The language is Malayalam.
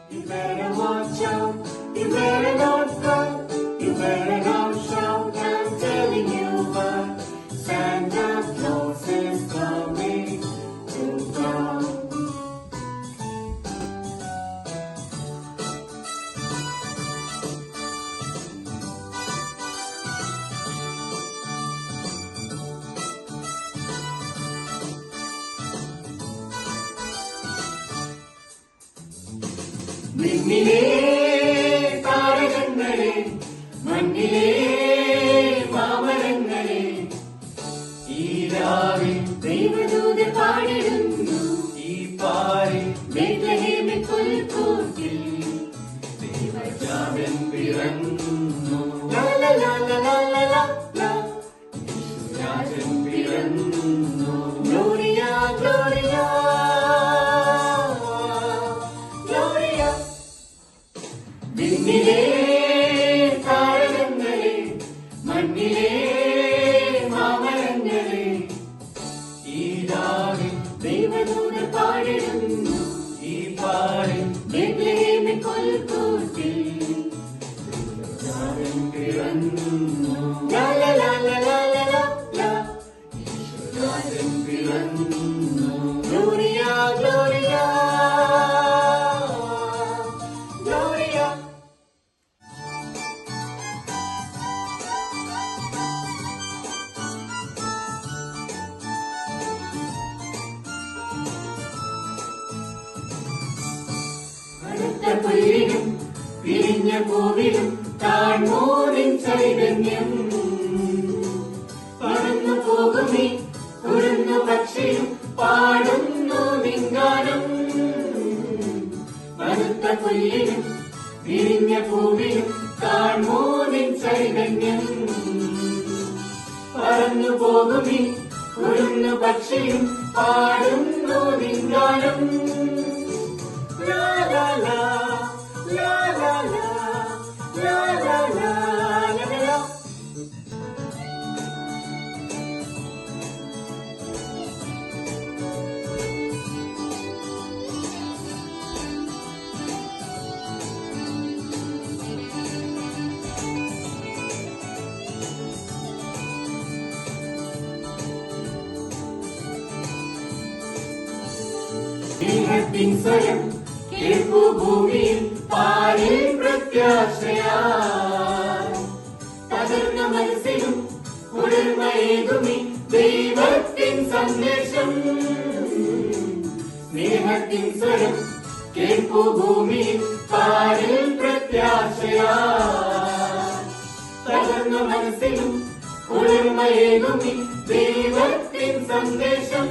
You better watch out, you better not go, you better not shout, I'm telling you what, Santa Claus is coming to town. മിന്നിലേ താരകങ്ങളെ മണ്ണിലേ മാമരങ്ങളെ ഈ രാവിൽ ദൈവദൂതൻ പാടിടുന്നു ഈ പാരിൽ ബേത്ലഹേമിൻ പുൽക്കൂട്ടിൽ ദൈവജാതൻ പിറന്നു രാജൻ പിറന്നു ഗ്ലോറിയ ഗ്ലോറിയ മിന്നിലേ താരകങ്ങളെ മണ്ണിലേ മാമരങ്ങളെ ഈ രാവിൽ ദൈവദൂതൻ പാടിടുന്നു ഈ പാടിൽ ബേത്ലഹേമിൻ പുൽക്കൂട്ടിൽ രാജൻ പിറന്നു രാജൻ പിറന്നു ഗ്ലോറിയ ഗ്ലോറിയ പുല്ലിനും വിരിഞ്ഞ പൂവിലും താഴ്മോനിൻ ചൈതന്യം പറന്നു പോകുമീ കുരുന്നു പക്ഷിയും പാടുന്നു നിങ്കാനം പരുത്ത പുല്ലിനും വിരിഞ്ഞ പൂവിലും താഴ്മോനിൻ ചൈതന്യം പറന്നു പോകുമീ കുരുന്നു പക്ഷിയും പാടുന്നു നിങ്കാനം La la la, la la la, la la la, la la la. സ്നേഹത്തിൻ സ്വരം കേൾപ്പു ഭൂമിയിൽ പാരിൽ പ്രത്യാശയായി തകർന്ന മനസ്സിലും കുളിർമയേകുമി ദൈവത്തിൻ സന്ദേശം സ്നേഹത്തിൻ സ്വരം കേൾപ്പു ഭൂമിയിൽ പാരിൽ പ്രത്യാശയായി തകർന്ന മനസ്സിലും കുളിർമയേകുമി ദൈവത്തിൻ സന്ദേശം